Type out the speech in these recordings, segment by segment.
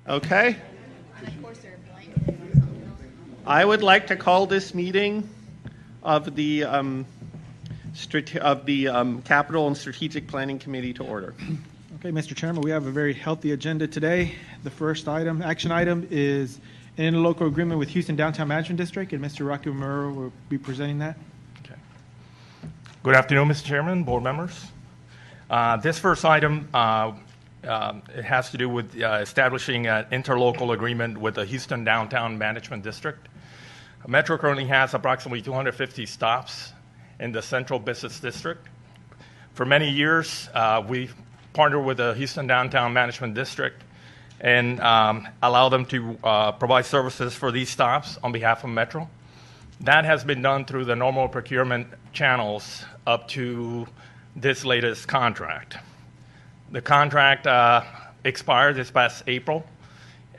Okay. I would like to call this meeting of the Capital and Strategic Planning Committee to order. Okay, Mr. Chairman, we have a very healthy agenda today. The first action item, is an interlocal agreement with Houston Downtown Management District, and Mr. Rocky Romero will be presenting that. Okay. Good afternoon, Mr. Chairman, board members. This first item it has to do with establishing an interlocal agreement with the Houston Downtown Management District. Metro currently has approximately 250 stops in the Central Business District. For many years, we've partnered with the Houston Downtown Management District and allow them to provide services for these stops on behalf of Metro. That has been done through the normal procurement channels up to this latest contract. The contract expired this past April,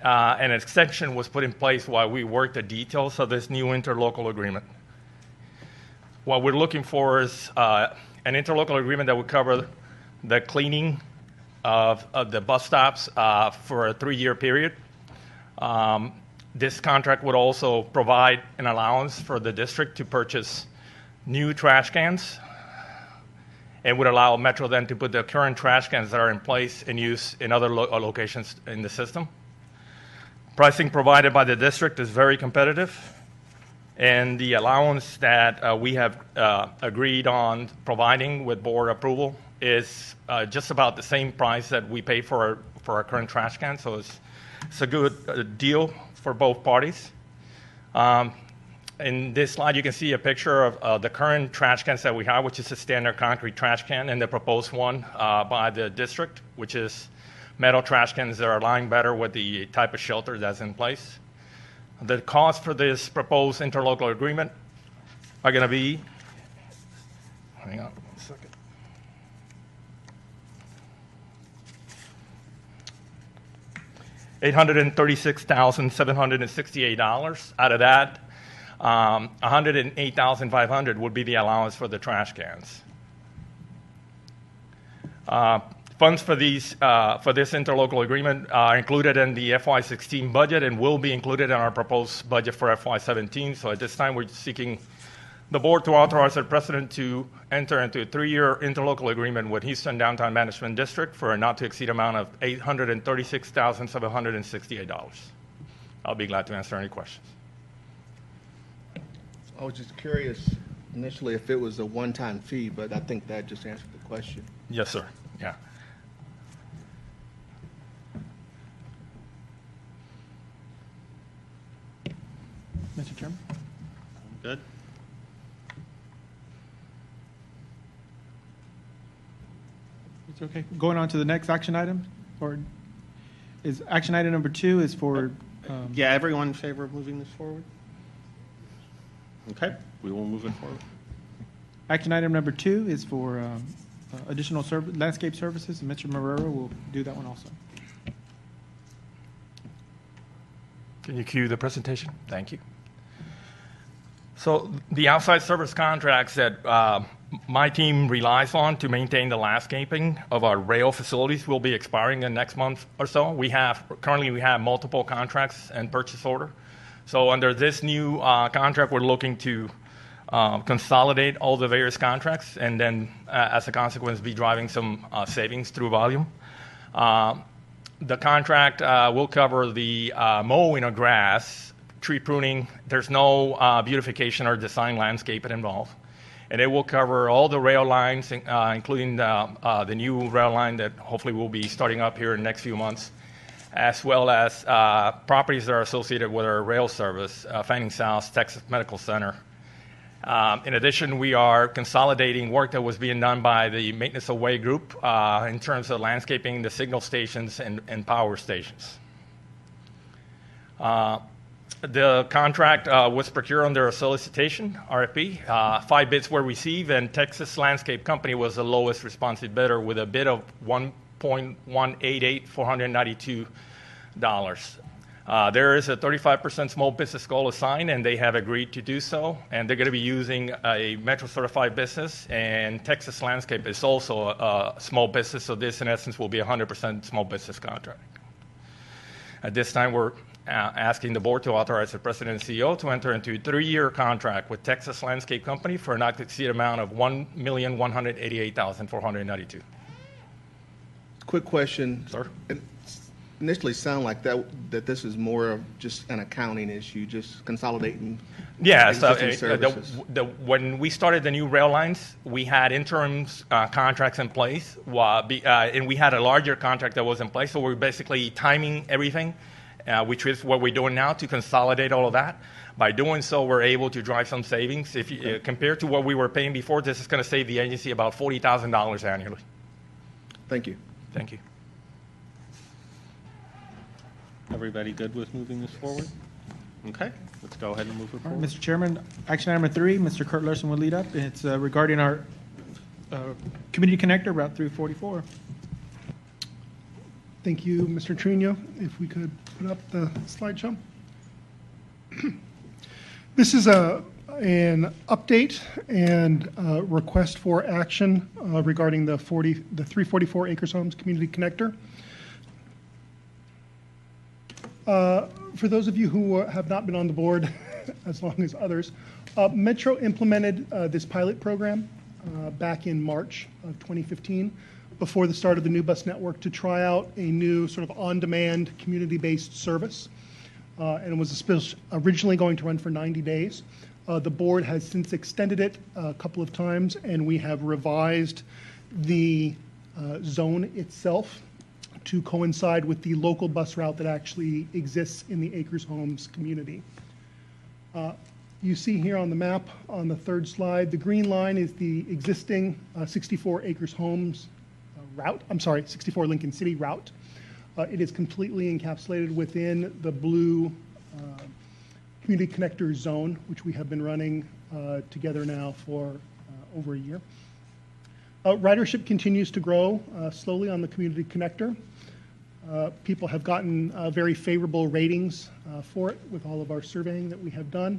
and an extension was put in place while we worked the details of this new interlocal agreement. What we're looking for is an interlocal agreement that would cover the cleaning of the bus stops for a 3-year period. This contract would also provide an allowance for the district to purchase new trash cans, and would allow Metro then to put the current trash cans that are in place in use in other locations in the system. Pricing provided by the district is very competitive, and the allowance that we have agreed on providing with board approval is just about the same price that we pay for our current trash cans, so it's a good deal for both parties. In this slide, you can see a picture of the current trash cans that we have, which is a standard concrete trash can, and the proposed one by the district, which is metal trash cans that are aligned better with the type of shelter that's in place. The cost for this proposed interlocal agreement are going to be, hang on 1 second. $836,768. Out of that, $108,500 would be the allowance for the trash cans. Funds for this interlocal agreement are included in the FY16 budget and will be included in our proposed budget for FY17. So at this time, we're seeking the board to authorize the president to enter into a 3-year interlocal agreement with Houston Downtown Management District for a not-to-exceed amount of $836,768. I'll be glad to answer any questions. I was just curious initially if it was a one-time fee, but I think that just answered the question. Yes, sir. Yeah. Mr. Chairman? Good. It's okay. Going on to the next action item, or is action item number 2 is for? Yeah, everyone in favor of moving this forward? Okay, we will move it forward. Action item number 2 is for additional landscape services, and Mr. Marrero will do that one also. Can you cue the presentation? Thank you. So the outside service contracts that my team relies on to maintain the landscaping of our rail facilities will be expiring in the next month or so. Currently we have multiple contracts and purchase order. So under this new contract, we're looking to consolidate all the various contracts and then, as a consequence, be driving some savings through volume. The contract will cover the mowing of grass, tree pruning. There's no beautification or design landscaping involved. And it will cover all the rail lines, including the new rail line that hopefully will be starting up here in the next few months, as well as properties that are associated with our rail service, Fanning South, Texas Medical Center. In addition, we are consolidating work that was being done by the Maintenance of Way group in terms of landscaping the signal stations and power stations. The contract was procured under a solicitation, RFP. 5 bids were received, and Texas Landscape Company was the lowest responsive bidder with a bid of $1,188,492. There is a 35% small business goal assigned, and they have agreed to do so. And they're going to be using a Metro certified business, and Texas Landscape is also a small business. So this, in essence, will be a 100% small business contract. At this time, we're asking the board to authorize the president and CEO to enter into a 3-year contract with Texas Landscape Company for a not to exceed amount of $1,188,492. Quick question. Sir? It initially sounded like that this is more of just an accounting issue, just consolidating Yeah, so existing services. when we started the new rail lines, we had interim contracts in place, and we had a larger contract that was in place. So we're basically timing everything, which is what we're doing now to consolidate all of that. By doing so, we're able to drive some savings. If you, compared to what we were paying before, this is going to save the agency about $40,000 annually. Thank you. Thank you. Everybody good with moving this forward? Okay, let's go ahead and move it All right, forward. Mr. Chairman, action item number 3, Mr. Kurt Larson will lead up. It's regarding our community connector, Route 344. Thank you, Mr. Trino. If we could put up the slideshow. This is an update and request for action regarding the 344 Acres Homes Community Connector. For those of you who have not been on the board as long as others, Metro implemented this pilot program back in March of 2015 before the start of the new bus network to try out a new sort of on-demand community-based service. And it was originally going to run for 90 days. The board has since extended it a couple of times, and we have revised the zone itself to coincide with the local bus route that actually exists in the Acres Homes community. You see here on the map on the third slide, the green line is the existing 64 Acres Homes route, 64 Lincoln City route. It is completely encapsulated within the blue community connector zone, which we have been running together now for over a year. Ridership continues to grow slowly on the community connector. People have gotten very favorable ratings for it with all of our surveying that we have done,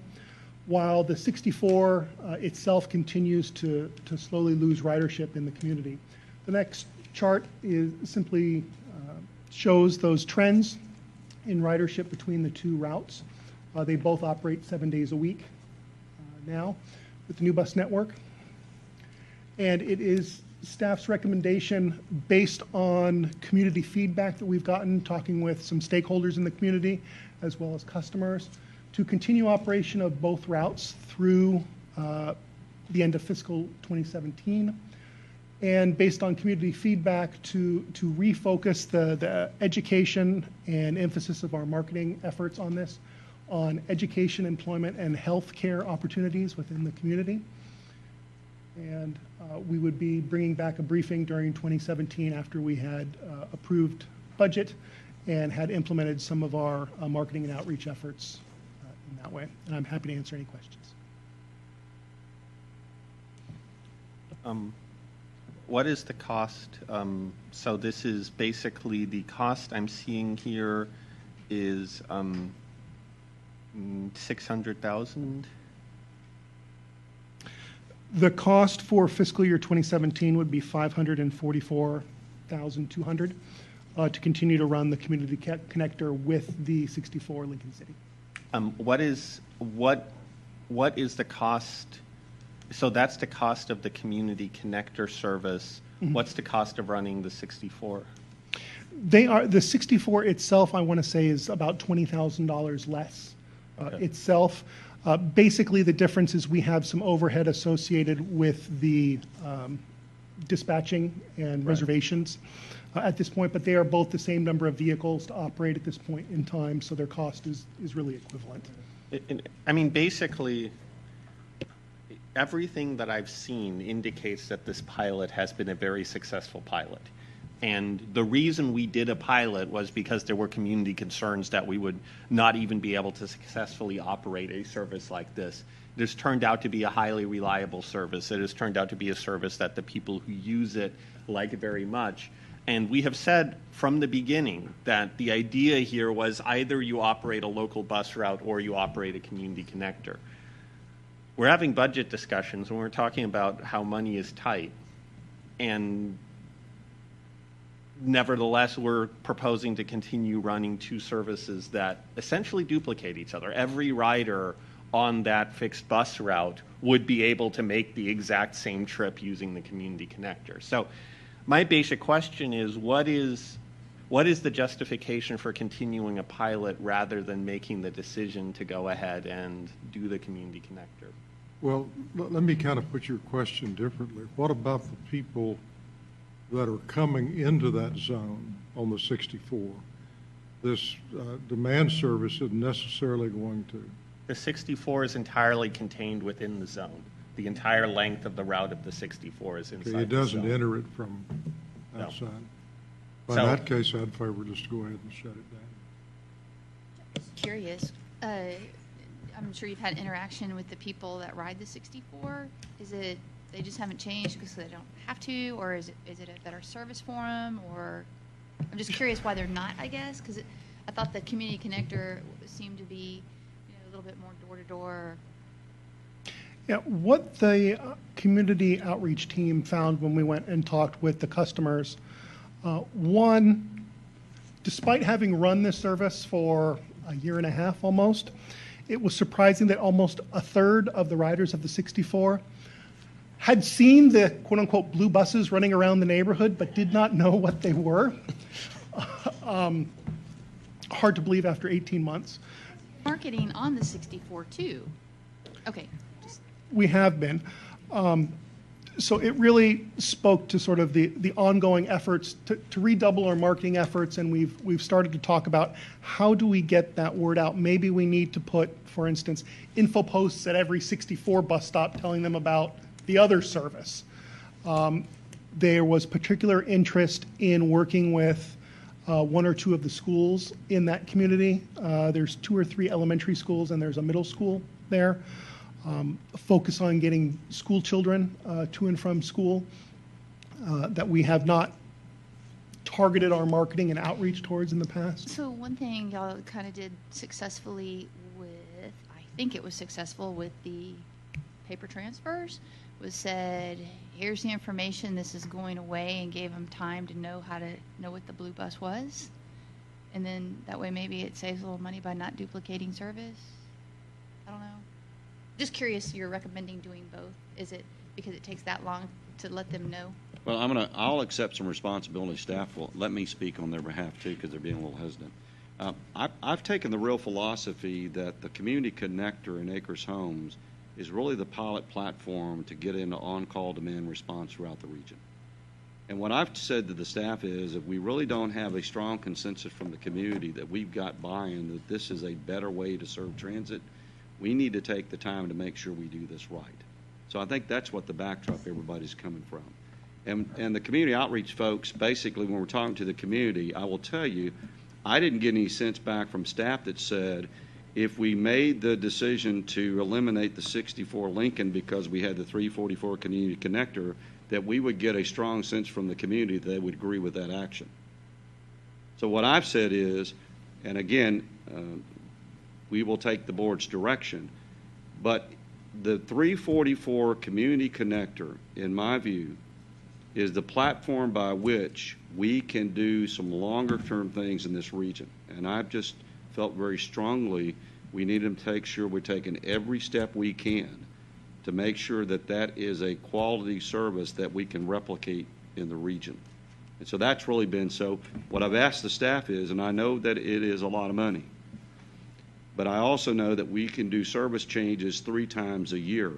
while the 64 itself continues to slowly lose ridership in the community. The next chart is simply shows those trends in ridership between the two routes. They both operate 7 days a week now with the new bus network. And it is staff's recommendation based on community feedback that we've gotten, talking with some stakeholders in the community as well as customers, to continue operation of both routes through the end of fiscal 2017. And based on community feedback, to refocus the education and emphasis of our marketing efforts on this, on education, employment, and healthcare opportunities within the community. And we would be bringing back a briefing during 2017 after we had approved budget and had implemented some of our marketing and outreach efforts in that way. And I'm happy to answer any questions. What is the cost? So this is basically the cost I'm seeing here is 600,000. The cost for fiscal year 2017 would be $544,200 to continue to run the community connector with the 64 Lincoln City. What is the cost? So that's the cost of the community connector service. Mm-hmm. What's the cost of running the 64? The 64 itself, I want to say, is about $20,000 less itself. Basically, the difference is we have some overhead associated with the dispatching and reservations at this point, but they are both the same number of vehicles to operate at this point in time, so their cost is really equivalent. I mean, basically, everything that I've seen indicates that this pilot has been a very successful pilot. And the reason we did a pilot was because there were community concerns that we would not even be able to successfully operate a service like this. It has turned out to be a highly reliable service. It has turned out to be a service that the people who use it like very much. And we have said from the beginning that the idea here was either you operate a local bus route or you operate a community connector. We're having budget discussions and we're talking about how money is tight. And Nevertheless, we're proposing to continue running two services that essentially duplicate each other. Every rider on that fixed bus route would be able to make the exact same trip using the community connector. So my basic question is, what is the justification for continuing a pilot rather than making the decision to go ahead and do the community connector? Well, let me kind of put your question differently. What about the people that are coming into that zone on the 64? This demand service isn't necessarily going to. The 64 is entirely contained within the zone. The entire length of the route of the 64 is inside the zone. It doesn't enter it from No. outside. Well, So- in that case, I'd favor just go ahead and shut it down. Curious, I'm sure you've had interaction with the people that ride the 64. Is it they just haven't changed because they don't have to, or is it a better service for them? Or I'm just curious why they're not, I guess, because I thought the community connector seemed to be a little bit more door to door. Yeah, what the community outreach team found when we went and talked with the customers, one, despite having run this service for a year and a half almost, it was surprising that almost a third of the riders of the 64 had seen the quote-unquote blue buses running around the neighborhood, but did not know what they were. Hard to believe after 18 months. Marketing on the 64 too. Okay. We have been. So it really spoke to sort of the ongoing efforts to redouble our marketing efforts, and we've started to talk about how do we get that word out. Maybe we need to put, for instance, info posts at every 64 bus stop telling them about the other service. There was particular interest in working with one or two of the schools in that community. There's 2 or 3 elementary schools and there's a middle school there. Focus on getting school children to and from school that we have not targeted our marketing and outreach towards in the past. So one thing y'all kind of did successfully with, I think it was successful with the paper transfers, was said, here's the information, this is going away, and gave them time to know how to know what the blue bus was. And then that way maybe it saves a little money by not duplicating service. I don't know. Just curious, you're recommending doing both. Is it because it takes that long to let them know? Well, I'll accept some responsibility. Staff will let me speak on their behalf too, because they're being a little hesitant. I've taken the real philosophy that the community connector in Acres Homes is really the pilot platform to get into on-call demand response throughout the region. And what I've said to the staff is, if we really don't have a strong consensus from the community that we've got buy-in that this is a better way to serve transit, we need to take the time to make sure we do this right. So I think that's what the backdrop everybody's coming from. And the community outreach folks, basically, when we're talking to the community, I will tell you, I didn't get any sense back from staff that said, if we made the decision to eliminate the 64 Lincoln because we had the 344 community connector, that we would get a strong sense from the community that they would agree with that action. So what I've said is, and again, we will take the board's direction, but the 344 community connector, in my view, is the platform by which we can do some longer-term things in this region. And I've just felt very strongly we need to take sure we're taking every step we can to make sure that that is a quality service that we can replicate in the region. And so that's really been, so what I've asked the staff is, and I know that it is a lot of money, but I also know that we can do service changes 3 times a year.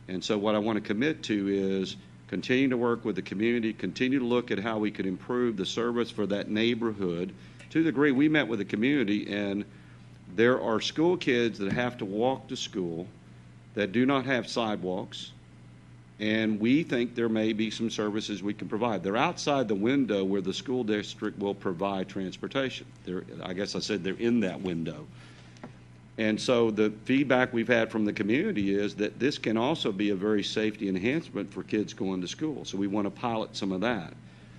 And so what I want to commit to is continue to work with the community, continue to look at how we could improve the service for that neighborhood. To the degree we met with the community, and there are school kids that have to walk to school that do not have sidewalks, and we think there may be some services we can provide. They're outside the window where the school district will provide transportation. I guess I said they're in that window. And so the feedback we've had from the community is that this can also be a very safety enhancement for kids going to school. So we want to pilot some of that.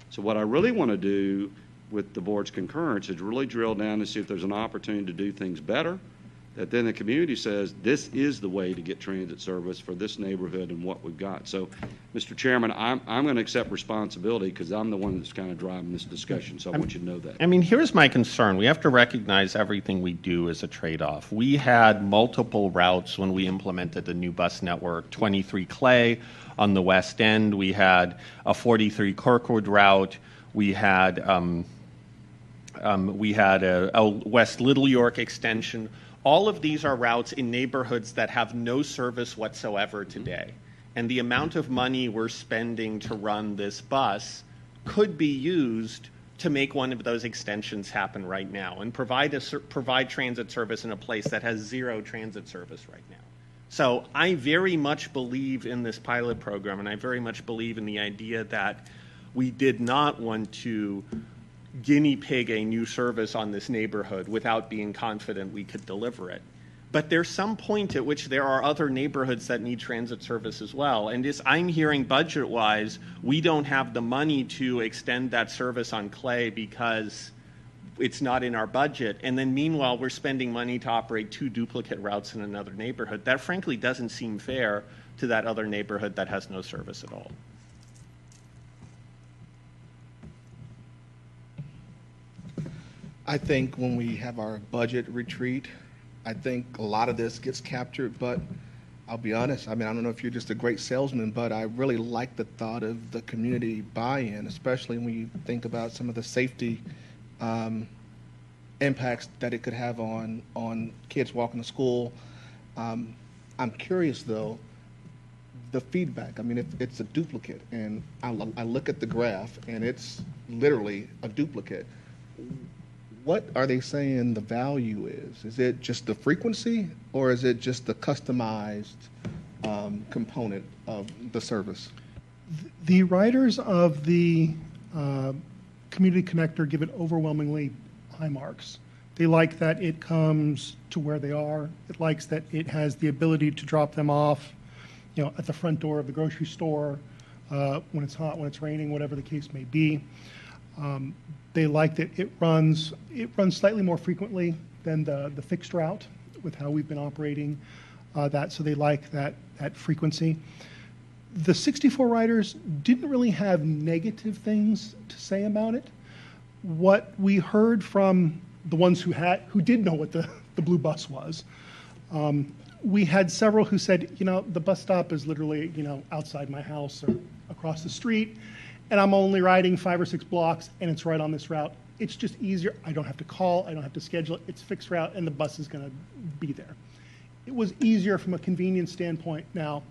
So what I really want to do with the board's concurrence is really drill down and see if there's an opportunity to do things better, that then the community says, this is the way to get transit service for this neighborhood and what we've got. So, Mr. Chairman, I'm going to accept responsibility because I'm the one that's kind of driving this discussion, so I want you to know that. I mean, here's my concern. We have to recognize everything we do is a trade-off. We had multiple routes when we implemented the new bus network, 23 Clay on the west end. We had a 43 Kirkwood route. We had a West Little York extension. All of these are routes in neighborhoods that have no service whatsoever today. And the amount of money we're spending to run this bus could be used to make one of those extensions happen right now and provide transit service in a place that has zero transit service right now. So I very much believe in this pilot program, and I very much believe in the idea that we did not want to guinea pig a new service on this neighborhood without being confident we could deliver it. But there's some point at which there are other neighborhoods that need transit service as well. And as I'm hearing budget-wise, we don't have the money to extend that service on Clay because it's not in our budget. And then meanwhile, we're spending money to operate 2 duplicate routes in another neighborhood. That frankly doesn't seem fair to that other neighborhood that has no service at all. I think when we have our budget retreat, I think a lot of this gets captured, but I'll be honest, I mean, I don't know if you're just a great salesman, but I really like the thought of the community buy-in, especially when you think about some of the safety impacts that it could have on kids walking to school. I'm curious, though, the feedback. I mean, if it's a duplicate, and I look at the graph, and it's literally a duplicate. What are they saying the value is? Is it just the frequency, or is it just the customized component of the service? The writers of the Community Connector give it overwhelmingly high marks. They like that it comes to where they are. It likes that it has the ability to drop them off, at the front door of the grocery store, when it's hot, when it's raining, whatever the case may be. They like that it runs slightly more frequently than the fixed route with how we've been operating that, so they like that frequency. The 64 riders didn't really have negative things to say about it. What we heard from the ones who did know what the blue bus was, we had several who said, the bus stop is literally, outside my house or across the street, and I'm only riding 5 or 6 blocks, and it's right on this route. It's just easier. I don't have to call. I don't have to schedule it. It's fixed route, and the bus is going to be there. It was easier from a convenience standpoint. Now,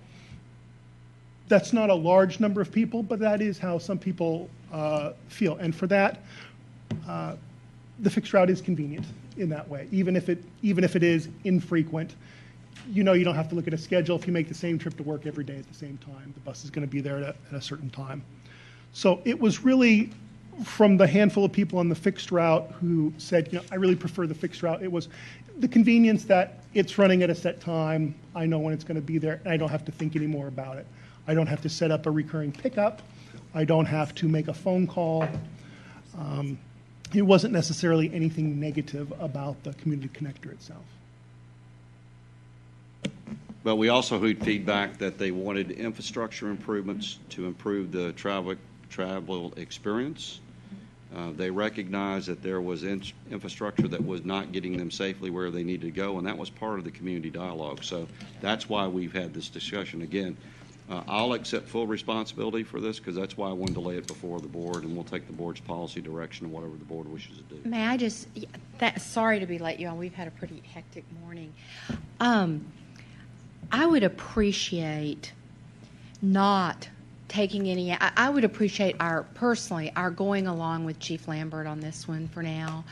that's not a large number of people, but that is how some people feel. And for that, the fixed route is convenient in that way. Even if it is infrequent, you don't have to look at a schedule. If you make the same trip to work every day at the same time, the bus is going to be there at a certain time. So it was really from the handful of people on the fixed route who said, I really prefer the fixed route. It was the convenience that it's running at a set time. I know when it's going to be there, and I don't have to think anymore about it. I don't have to set up a recurring pickup. I don't have to make a phone call. It wasn't necessarily anything negative about the Community Connector itself. But we also heard feedback that they wanted infrastructure improvements to improve the travel experience. They recognized that there was infrastructure that was not getting them safely where they needed to go, and that was part of the community dialogue. So that's why we've had this discussion. Again, I'll accept full responsibility for this because that's why I wanted to lay it before the board, and we'll take the board's policy direction and whatever the board wishes to do. May I just, sorry to be late, you all. We've had a pretty hectic morning. I would appreciate not taking any, I would appreciate our going along with Chief Lambert on this one for now.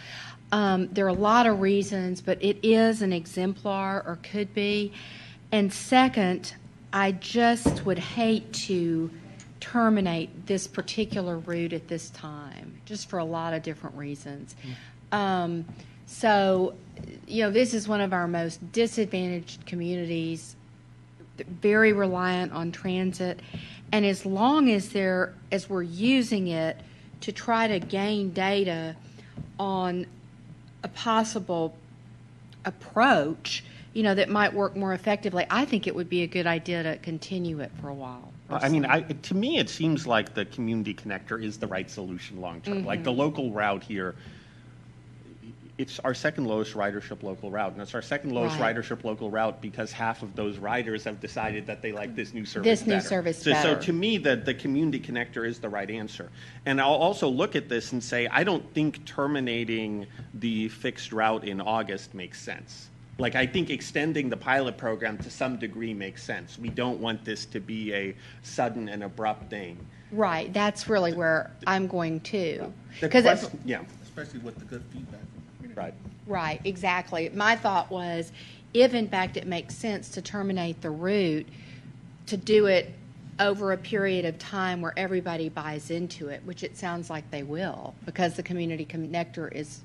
There are a lot of reasons, but it is an exemplar, or could be. And second, I just would hate to terminate this particular route at this time, just for a lot of different reasons. So, this is one of our most disadvantaged communities, very reliant on transit, and as long as we're using it to try to gain data on a possible approach, that might work more effectively, I think it would be a good idea to continue it for a while. I mean, to me, it seems like the community connector is the right solution long-term. Like the local route here, it's our second lowest ridership local route, and it's our second lowest Right. ridership local route because half of those riders have decided that they like this new service This new better. service So better. to me, the community connector is the right answer. And I'll also look at this and say, I don't think terminating the fixed route in August makes sense. Like, I think extending the pilot program to some degree makes sense. We don't want this to be a sudden and abrupt thing. Right, that's really where I'm going to. The 'Cause it's- quest- yeah, Especially with the good feedback from the community. right. Right, exactly. My thought was, if in fact it makes sense to terminate the route, to do it over a period of time where everybody buys into it, which it sounds like they will, because the community connector is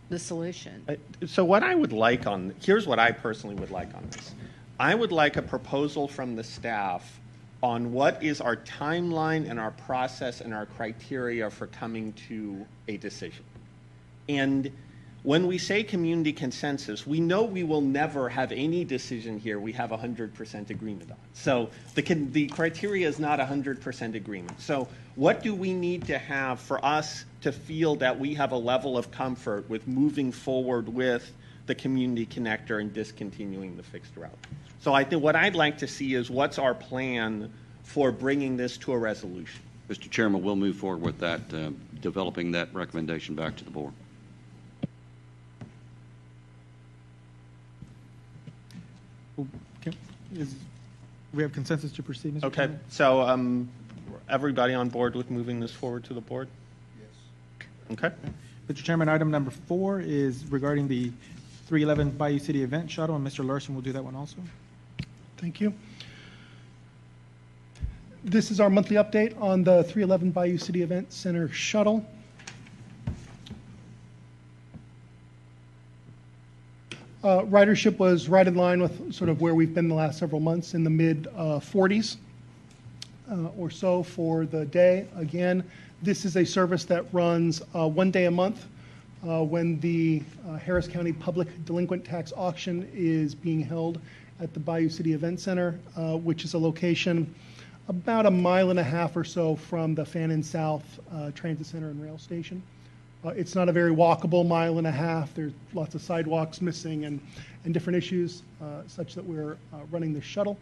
the solution. So what I would like here's what I personally would like on this. I would like a proposal from the staff on what is our timeline and our process and our criteria for coming to a decision. And when we say community consensus, we know we will never have any decision here we have 100% agreement on. So the criteria is not 100% agreement. So what do we need to have for us to feel that we have a level of comfort with moving forward with the community connector and discontinuing the fixed route? So I think what I'd like to see is what's our plan for bringing this to a resolution. Mr. Chairman, we'll move forward with that, developing that recommendation back to the board. Okay. We have consensus to proceed, Mr. Okay, Chairman? so everybody on board with moving this forward to the board? Yes. Okay. Mr. Chairman, item number 4 is regarding the 311 Bayou City Event Shuttle, and Mr. Larson will do that one also. Thank you. This is our monthly update on the 311 Bayou City Event Center shuttle. Ridership was right in line with sort of where we've been the last several months, in the mid-40s or so for the day. Again, this is a service that runs 1 day a month when the Harris County Public Delinquent Tax Auction is being held at the Bayou City Event Center, which is a location about 1.5 miles or so from the Fannin South Transit Center and Rail Station. It's not a very walkable 1.5 miles. There's lots of sidewalks missing and different issues such that we're running the shuttle.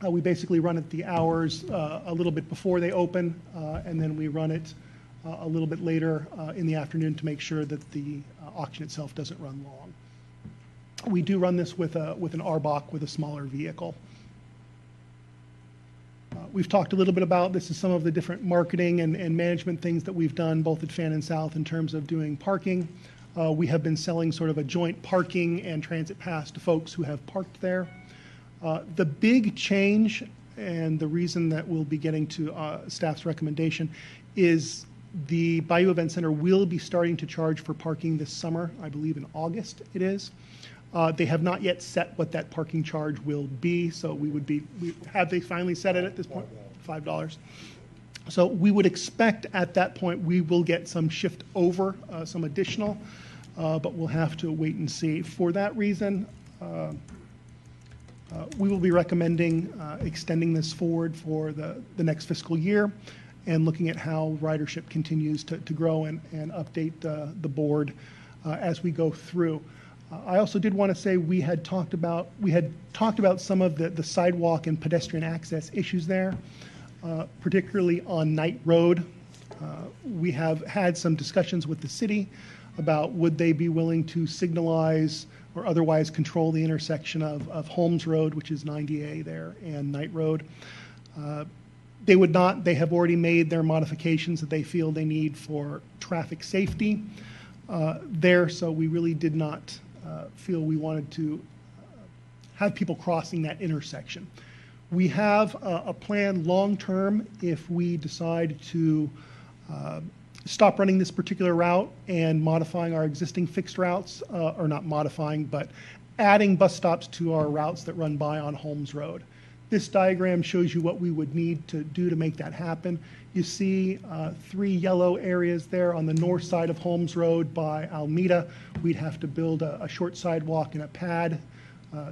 We basically run it the hours a little bit before they open, and then we run it a little bit later in the afternoon to make sure that the auction itself doesn't run long. We do run this with an RBOC with a smaller vehicle. We've talked a little bit about this is some of the different marketing and management things that we've done both at Fannin South in terms of doing parking. We have been selling sort of a joint parking and transit pass to folks who have parked there. The big change, and the reason that we'll be getting to staff's recommendation, is the Bayou Event Center will be starting to charge for parking this summer. I believe in August it is. They have not yet set what that parking charge will be, so have they finally set it at this point? $5. So we would expect at that point we will get some shift over, some additional, but we'll have to wait and see. For that reason, we will be recommending extending this forward for the next fiscal year and looking at how ridership continues to grow and update the board as we go through. I also did want to say we had talked about some of the sidewalk and pedestrian access issues there, particularly on Knight Road. We have had some discussions with the city about would they be willing to signalize or otherwise control the intersection of Holmes Road, which is 90A there, and Knight Road. They would not. They have already made their modifications that they feel they need for traffic safety there, so we really did not feel we wanted to have people crossing that intersection. We have a plan long-term if we decide to stop running this particular route and modifying our existing fixed routes, or not modifying, but adding bus stops to our routes that run by on Holmes Road. This diagram shows you what we would need to do to make that happen. You see 3 yellow areas there on the north side of Holmes Road by Almeda. We'd have to build a short sidewalk and a pad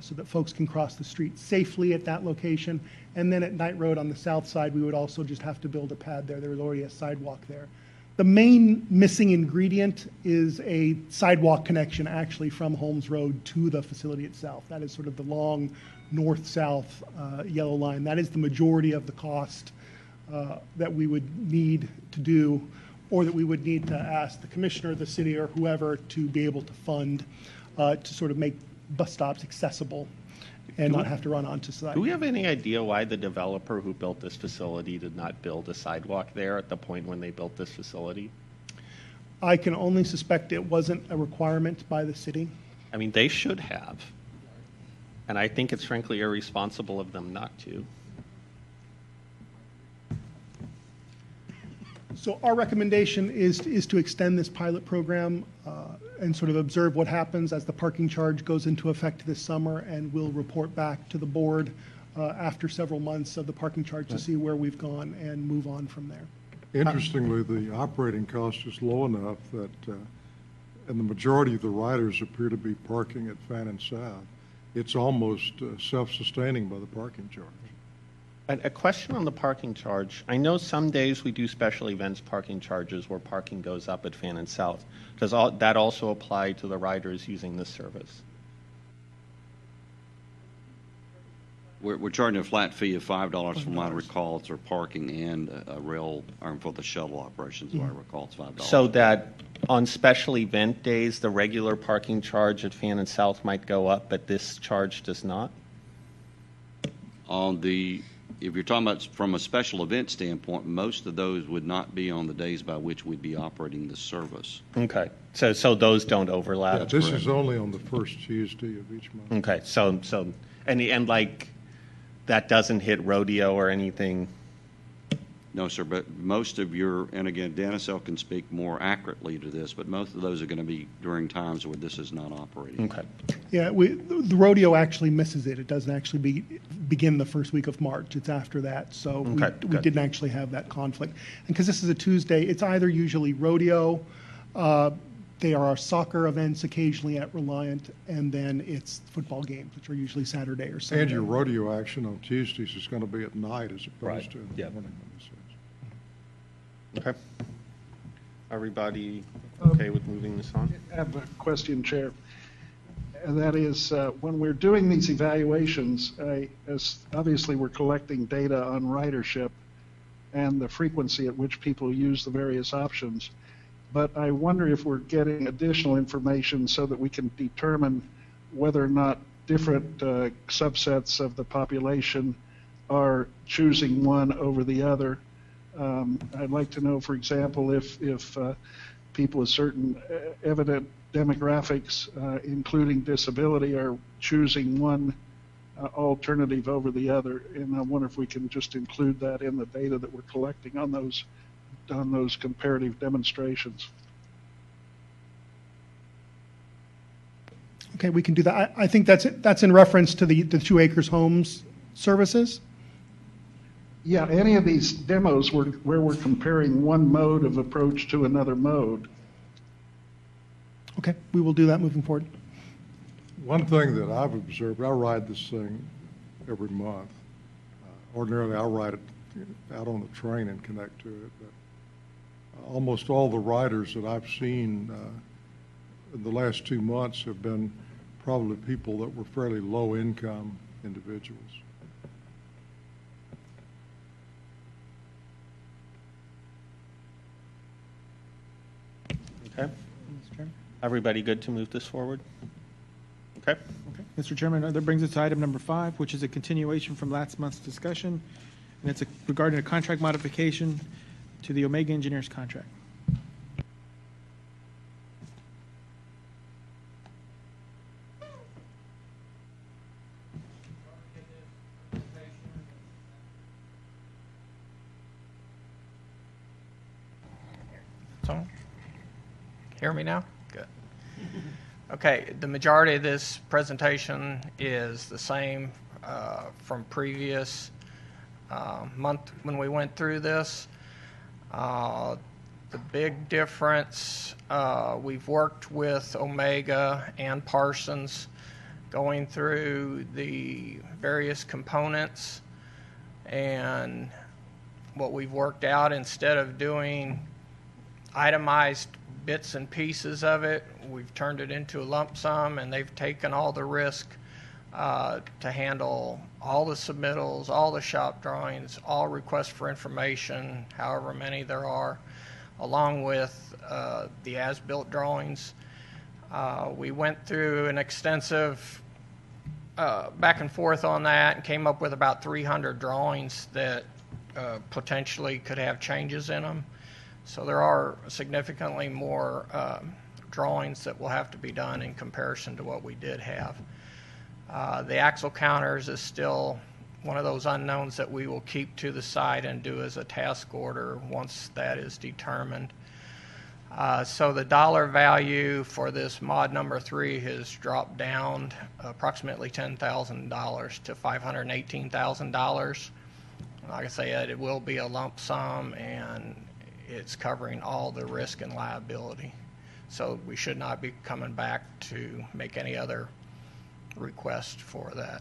so that folks can cross the street safely at that location. And then at Knight Road on the south side, we would also just have to build a pad there. There was already a sidewalk there. The main missing ingredient is a sidewalk connection actually from Holmes Road to the facility itself. That is sort of the long north-south yellow line. That is the majority of the cost that we would need to do, or that we would need to ask the commissioner, the city, or whoever to be able to fund to sort of make bus stops accessible and not have to run onto site. Do we have any idea why the developer who built this facility did not build a sidewalk there at the point when they built this facility? I can only suspect it wasn't a requirement by the city. I mean, they should have. And I think it's frankly irresponsible of them not to. So our recommendation is to extend this pilot program and sort of observe what happens as the parking charge goes into effect this summer, and we'll report back to the board after several months of the parking charge to see where we've gone and move on from there. Interestingly, the operating cost is low enough that, and the majority of the riders appear to be parking at Fannin South, it's almost self-sustaining by the parking charge. A question on the parking charge. I know some days we do special events parking charges where parking goes up at Fannin South. Does that also apply to the riders using this service? We're charging a flat fee of $5 from what I recall. It's for parking and a rail, or for the shuttle operations, what I recall, it's $5. So that on special event days, the regular parking charge at Fannin South might go up, but this charge does not? If you're talking about from a special event standpoint, most of those would not be on the days by which we'd be operating the service. Okay, so those don't overlap? Yeah, this is only on the first Tuesday of each month. Okay, so and like that doesn't hit rodeo or anything? No, sir, but most of and again, Dennis L. can speak more accurately to this, but most of those are going to be during times where this is not operating. Okay. Yeah, the rodeo actually misses it. It doesn't actually begin the first week of March. It's after that. So Okay, we good. didn't actually have that conflict. And because this is a Tuesday, it's either usually rodeo, there are soccer events occasionally at Reliant, and then it's football games, which are usually Saturday or Sunday. And your rodeo action on Tuesdays is going to be at night as opposed Right, to in the yeah. morning. when this is. Okay. Everybody okay with moving this on? I have a question, Chair. And that is, when we're doing these evaluations, as obviously we're collecting data on ridership and the frequency at which people use the various options, but I wonder if we're getting additional information so that we can determine whether or not different subsets of the population are choosing one over the other. I'd like to know, for example, if people with certain evident demographics, including disability, are choosing one alternative over the other. And I wonder if we can just include that in the data that we're collecting on those comparative demonstrations. Okay, we can do that. I think that's in reference to the 2 Acres Homes services. Yeah, any of these demos where we're comparing one mode of approach to another mode. Okay, we will do that moving forward. One thing that I've observed, I ride this thing every month. Ordinarily, I ride it out on the train and connect to it, but almost all the riders that I've seen in the last 2 months have been probably people that were fairly low-income individuals. Okay. Everybody good to move this forward? Okay. Okay. Mr. Chairman, that brings us to item number 5, which is a continuation from last month's discussion, and it's regarding a contract modification to the Omega Engineers contract. So, hear me now? Good. Okay, the majority of this presentation is the same from previous month when we went through this. The big difference, we've worked with Omega and Parsons going through the various components, and what we've worked out, instead of doing itemized bits and pieces of it, we've turned it into a lump sum, and they've taken all the risk to handle all the submittals, all the shop drawings, all requests for information, however many there are, along with the as-built drawings. We went through an extensive back and forth on that and came up with about 300 drawings that potentially could have changes in them. So there are significantly more drawings that will have to be done in comparison to what we did have. The axle counters is still one of those unknowns that we will keep to the side and do as a task order once that is determined. So the dollar value for this mod number 3 has dropped down approximately $10,000 to $518,000. Like I said, it will be a lump sum, and it's covering all the risk and liability. So we should not be coming back to make any other request for that.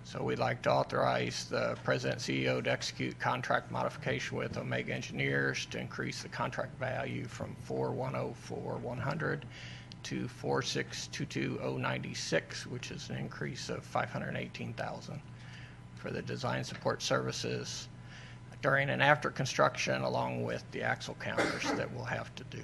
So we'd like to authorize the President CEO to execute contract modification with Omega Engineers to increase the contract value from $4,104,100 to $4,622,096, which is an increase of $518,000 for the design support services during and after construction, along with the axle counters that we'll have to do.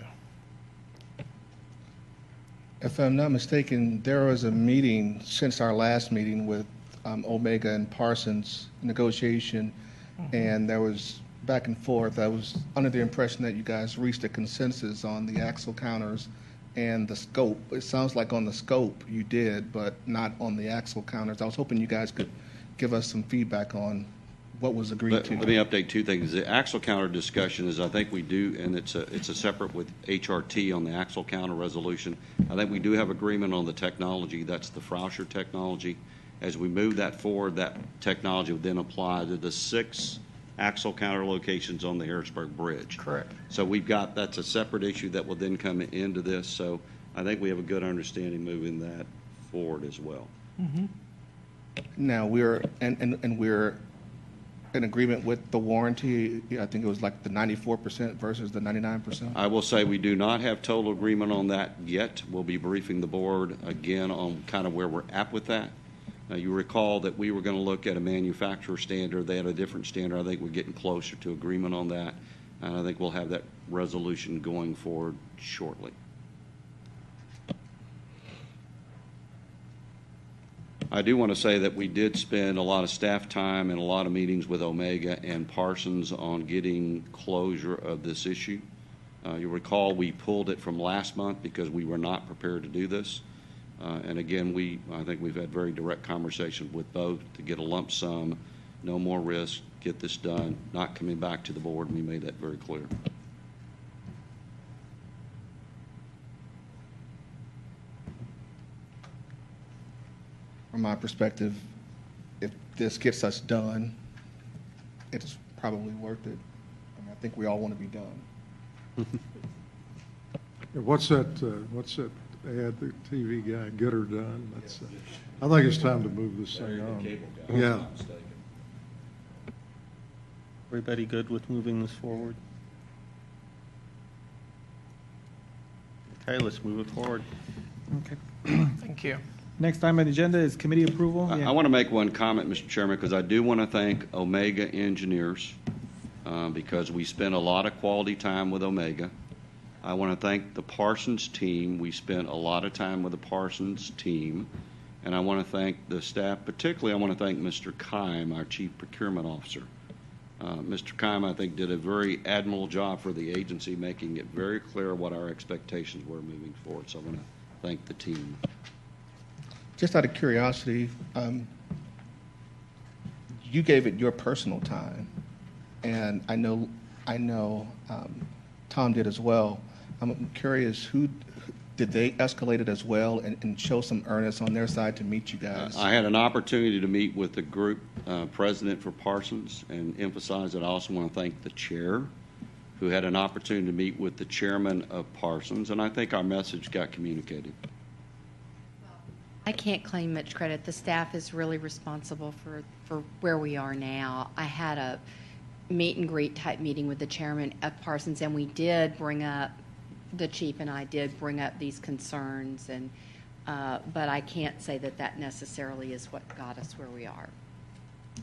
If I'm not mistaken, there was a meeting since our last meeting with Omega and Parsons negotiation, and there was back and forth. I was under the impression that you guys reached a consensus on the axle counters and the scope. It sounds like on the scope you did, but not on the axle counters. I was hoping you guys could give us some feedback on what was agreed to. Let me update two things. The axle counter discussion is, I think we do, and it's a separate with HRT on the axle counter resolution. I think we do have agreement on the technology. That's the Frauscher technology. As we move that forward, that technology would then apply to the 6 axle counter locations on the Harrisburg Bridge. Correct. So that's a separate issue that will then come into this. So I think we have a good understanding moving that forward as well. Now we're in agreement with the warranty. I think it was like the 94% versus the 99%. I will say we do not have total agreement on that yet. We'll be briefing the board again on kind of where we're at with that. You recall that we were going to look at a manufacturer standard. They had a different standard. I think we're getting closer to agreement on that, and I think we'll have that resolution going forward shortly. I do want to say that we did spend a lot of staff time and a lot of meetings with Omega and Parsons on getting closure of this issue. You'll recall we pulled it from last month because we were not prepared to do this. And again, I think we've had very direct conversations with both to get a lump sum, no more risk, get this done, not coming back to the board, and we made that very clear. From my perspective, if this gets us done, it's probably worth it. I mean, I think we all want to be done. What's that ad, the TV guy, get her done? I think it's time to move this thing on. Yeah. Everybody good with moving this forward? Okay, let's move it forward. Okay. Thank you. Next item on the agenda is committee approval. I want to make one comment, Mr. Chairman, because I do want to thank Omega Engineers because we spent a lot of quality time with Omega. I want to thank the Parsons team. We spent a lot of time with the Parsons team. And I want to thank the staff. Particularly, I want to thank Mr. Keim, our Chief Procurement Officer. Mr. Keim, I think, did a very admirable job for the agency, making it very clear what our expectations were moving forward. So I want to thank the team. Just out of curiosity, you gave it your personal time, and I know Tom did as well. I'm curious, who did they escalate it as well and show some earnest on their side to meet you guys? I had an opportunity to meet with the group president for Parsons and emphasize that I also want to thank the chair, who had an opportunity to meet with the chairman of Parsons, and I think our message got communicated. I can't claim much credit. The staff is really responsible for where we are now. I had a meet and greet type meeting with the chairman of Parsons, and we did bring up, the chief and I did bring up these concerns, and but I can't say that that necessarily is what got us where we are.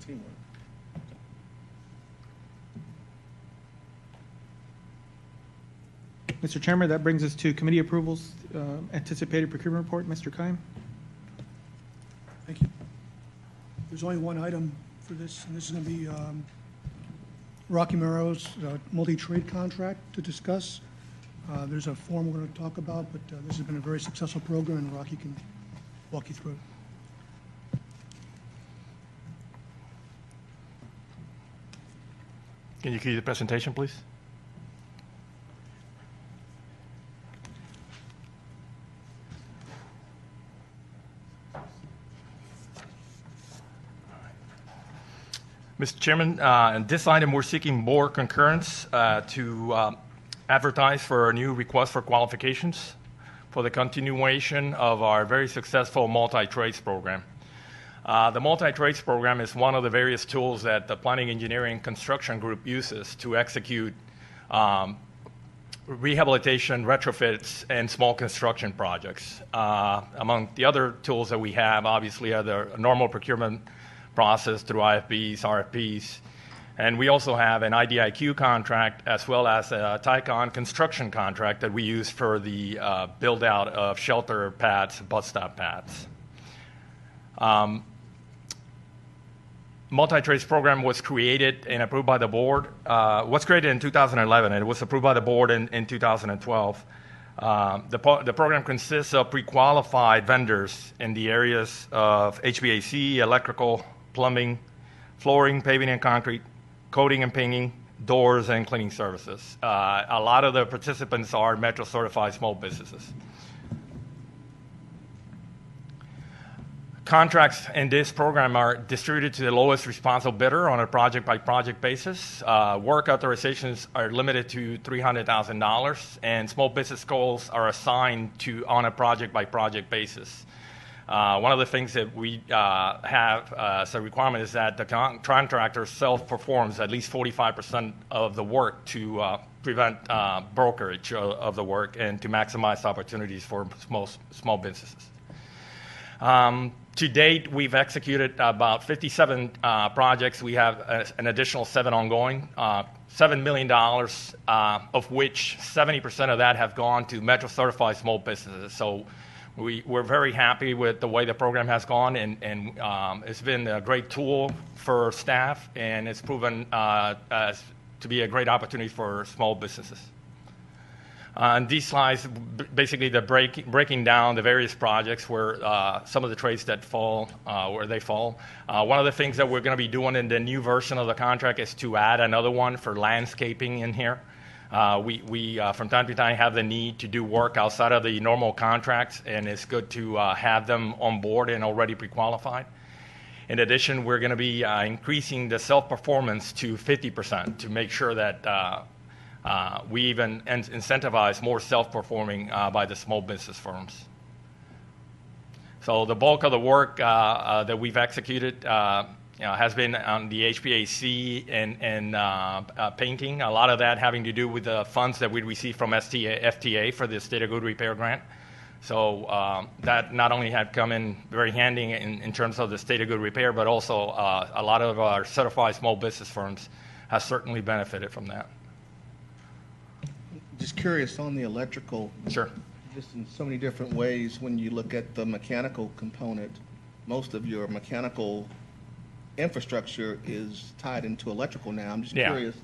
Teamwork. Mr. Chairman, that brings us to committee approvals, anticipated procurement report. Mr. Keim? Thank you. There's only one item for this, and this is going to be Rocky Meadows multi-trade contract to discuss. There's a form we're going to talk about, but this has been a very successful program, and Rocky can walk you through it. Can you cue the presentation, please? Mr. Chairman, in this item, we're seeking board concurrence to advertise for a new request for qualifications for the continuation of our very successful multi-trades program. The multi-trades program is one of the various tools that the Planning, Engineering, Construction Group uses to execute rehabilitation, retrofits, and small construction projects. Among the other tools that we have, obviously, are the normal procurement process through IFBs, RFPs, and we also have an IDIQ contract as well as a Tycon construction contract that we use for the build-out of shelter pads, bus stop pads. Multi-trades program was created and approved by the board. Was created in 2011, and it was approved by the board in 2012. The program consists of pre-qualified vendors in the areas of HVAC, electrical, plumbing, flooring, paving and concrete, coating and painting, doors, and cleaning services. A lot of the participants are Metro certified small businesses. Contracts in this program are distributed to the lowest responsible bidder on a project-by-project basis. Work authorizations are limited to $300,000, and small business goals are assigned to on a project-by-project basis. One of the things that we have as a requirement is that the contractor self-performs at least 45% of the work to prevent brokerage of the work and to maximize opportunities for small businesses. To date, we've executed about 57 projects. We have an additional 7 ongoing, $7 million, of which 70% of that have gone to Metro certified small businesses. So we're very happy with the way the program has gone, and it's been a great tool for staff, and it's proven as to be a great opportunity for small businesses. And these slides, basically, they're breaking down the various projects where some of the trades that fall, where they fall. One of the things that we're going to be doing in the new version of the contract is to add another one for landscaping in here. We from time to time have the need to do work outside of the normal contracts, and it's good to have them on board and already pre-qualified. In addition, we're going to be increasing the self-performance to 50% to make sure that we even incentivize more self-performing by the small business firms. So the bulk of the work that we've executed has been on the HVAC and painting. A lot of that having to do with the funds that we receive from FTA for the State of Good Repair grant. So that not only had come in very handy in terms of the State of Good Repair, but also a lot of our certified small business firms have certainly benefited from that. Just curious on the electrical. Sure. Just in so many different ways, when you look at the mechanical component, most of your mechanical infrastructure is tied into electrical now. I'm just curious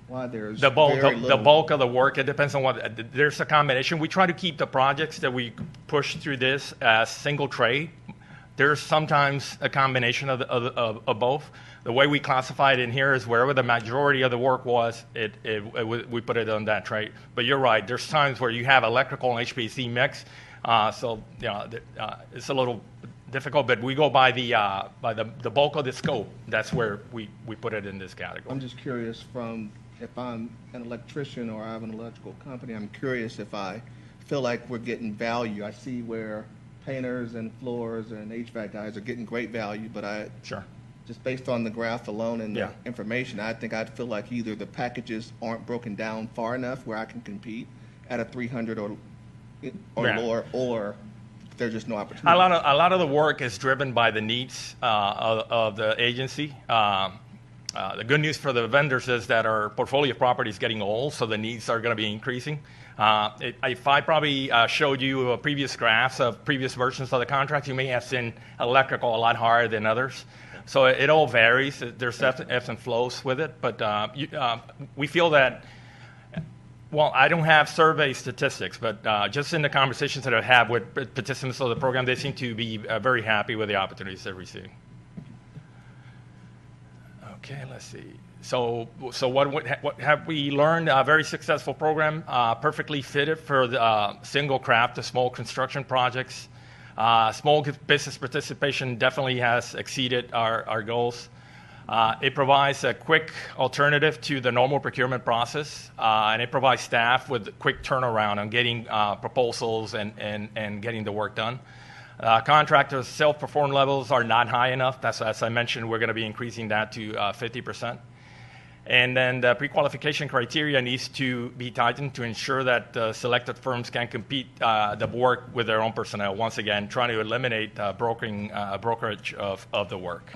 why there's the very bulk of the work. It depends on what. There's a combination. We try to keep the projects that we push through this as single trade. There's sometimes a combination of both. The way we classify it in here is wherever the majority of the work was, we put it on that tray. But you're right. There's times where you have electrical and HVAC mix, so it's a little difficult. But we go by the bulk of the scope. That's where we put it in this category. I'm just curious if I'm an electrician or I have an electrical company, I'm curious if I feel like we're getting value. I see where painters and floors and HVAC guys are getting great value, but Sure. just based on the graph alone and the Yeah. information, I think I'd feel like either the packages aren't broken down far enough where I can compete at a 300 or Yeah. lower, or there's just no opportunity. A lot of the work is driven by the needs of the agency. The good news for the vendors is that our portfolio of property is getting old, so the needs are going to be increasing. If I probably showed you previous graphs of previous versions of the contracts, you may have seen electrical a lot higher than others. So it all varies. There's ebbs and flows with it, but we feel that. Well, I don't have survey statistics, but just in the conversations that I've had with participants of the program, they seem to be very happy with the opportunities they're receiving. Okay, let's see. So what have we learned? A very successful program, perfectly fitted for the single craft to small construction projects. Small business participation definitely has exceeded our goals. It provides a quick alternative to the normal procurement process, and it provides staff with quick turnaround on getting proposals and getting the work done. Contractors' self-perform levels are not high enough. That's, as I mentioned, we're going to be increasing that to 50%. And then the pre-qualification criteria needs to be tightened to ensure that selected firms can compete the work with their own personnel. Once again, trying to eliminate brokerage of the work.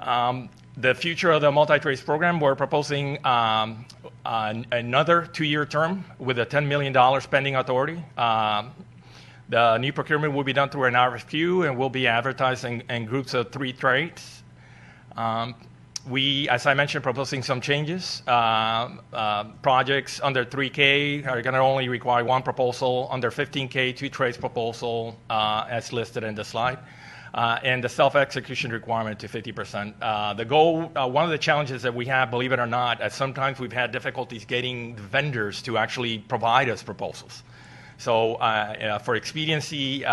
The future of the multi-trades program, we're proposing another 2-year term with a $10 million spending authority. The new procurement will be done through an RFQ and will be advertising in groups of 3 trades. We, as I mentioned, proposing some changes. Projects under 3K are going to only require 1 proposal. Under 15K, 2 trades proposal, as listed in the slide. And the self-execution requirement to 50%. The goal, one of the challenges that we have, believe it or not, is sometimes we've had difficulties getting vendors to actually provide us proposals. So for expediency,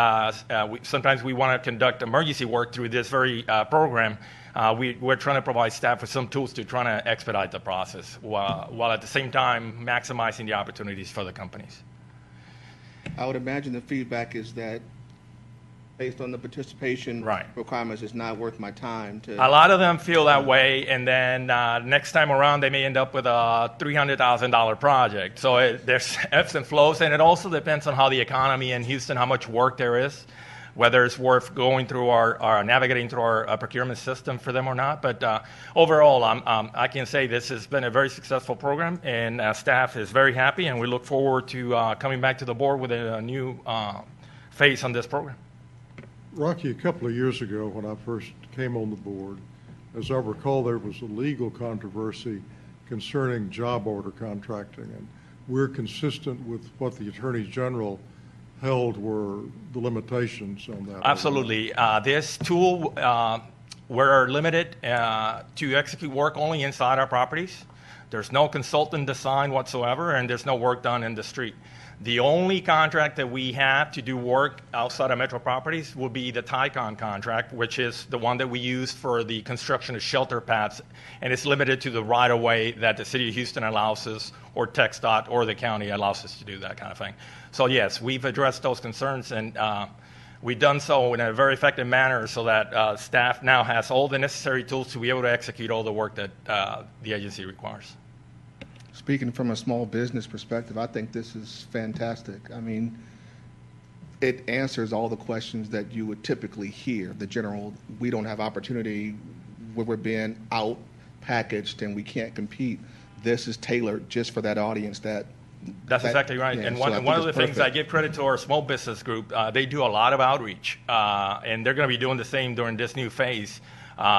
sometimes we want to conduct emergency work through this very program. We're trying to provide staff with some tools to try to expedite the process while at the same time maximizing the opportunities for the companies. I would imagine the feedback is that based on the participation requirements, it's not worth my time to. A lot of them feel that way, and then next time around they may end up with a $300,000 project. So there's ebbs and flows, and it also depends on how the economy in Houston, how much work there is, whether it's worth going through our navigating through our procurement system for them or not. But overall, I can say this has been a very successful program, and staff is very happy, and we look forward to coming back to the board with a new phase on this program. Rocky, a couple of years ago when I first came on the board, as I recall, there was a legal controversy concerning job order contracting, and we're consistent with what the Attorney General held were the limitations on that. Absolutely. This tool, we're limited to execute work only inside our properties. There's no consultant design whatsoever, and there's no work done in the street. The only contract that we have to do work outside of metro properties will be the TICON contract, which is the one that we use for the construction of shelter pads, and it's limited to the right-of-way that the City of Houston allows us, or TxDOT, or the county allows us to do that kind of thing. So yes, we've addressed those concerns, and we've done so in a very effective manner so that staff now has all the necessary tools to be able to execute all the work that the agency requires. Speaking from a small business perspective, I think this is fantastic. I mean, it answers all the questions that you would typically hear. The general, we don't have opportunity where we're being out packaged and we can't compete. This is tailored just for that audience. That's exactly right. Yeah, and so one of the things I give credit to our small business group, they do a lot of outreach, and they're going to be doing the same during this new phase.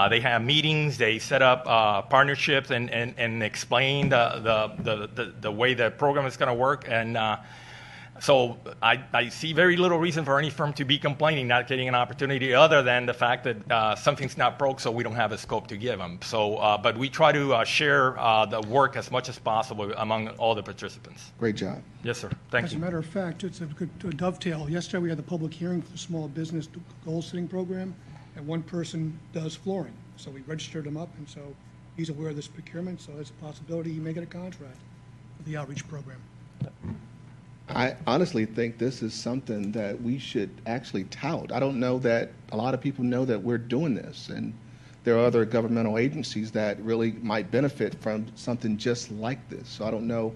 They have meetings, they set up partnerships and explain the way the program is going to work. And So I see very little reason for any firm to be complaining, not getting an opportunity, other than the fact that something's not broke, so we don't have a scope to give them. So, but we try to share the work as much as possible among all the participants. Great job. Yes, sir. Thank As a you. matter of fact, it's a good dovetail. Yesterday, we had the public hearing for the small business goal-setting program, and one person does flooring. So we registered him up, and so he's aware of this procurement, so there's a possibility he may get a contract for the outreach program. I honestly think this is something that we should actually tout. I don't know that a lot of people know that we're doing this, and there are other governmental agencies that really might benefit from something just like this. So I don't know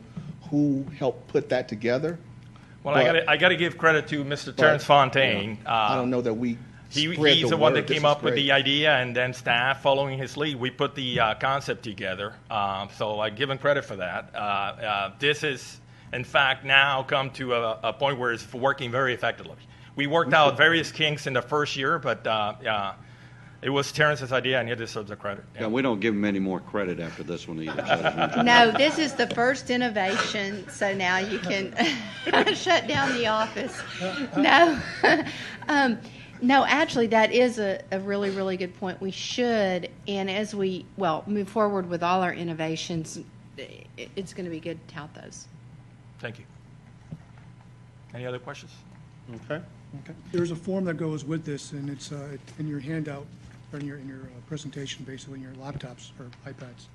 who helped put that together. Well, but- I got to give credit to Mr. Terrence Fontaine. I don't know that we He's spread the one word. that This came is up with great. the idea, and then staff, following his lead, we put the concept together. So I give him credit for that. This is, in fact, now come to a point where it's working very effectively. We worked out various kinks in the first year, but it was Terrence's idea, and he deserves the credit. Yeah, we don't give him any more credit after this one either. So- No, this is the first innovation, so now you can shut down the office. No, no, actually, that is a really, really good point. We should, and as we, move forward with all our innovations, it's going to be good to tout those. Thank you. Any other questions? Okay. Okay. There's a form that goes with this, and it's in your handout, or in your presentation, basically, in your laptops or iPads.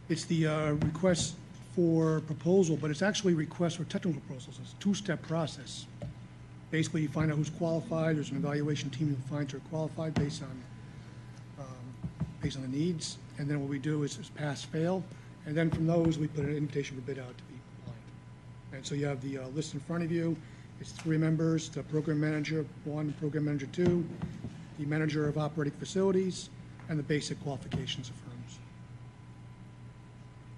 It's the request for proposal, but it's actually request for technical proposals. It's a two-step process. Basically, you find out who's qualified. There's an evaluation team who finds who are qualified based on the needs. And then what we do is pass, fail, and then from those we put an invitation for bid out to be compliant. And so you have the list in front of you. It's 3 members: the program manager 1, program manager 2, the manager of operating facilities, and the basic qualifications of firms.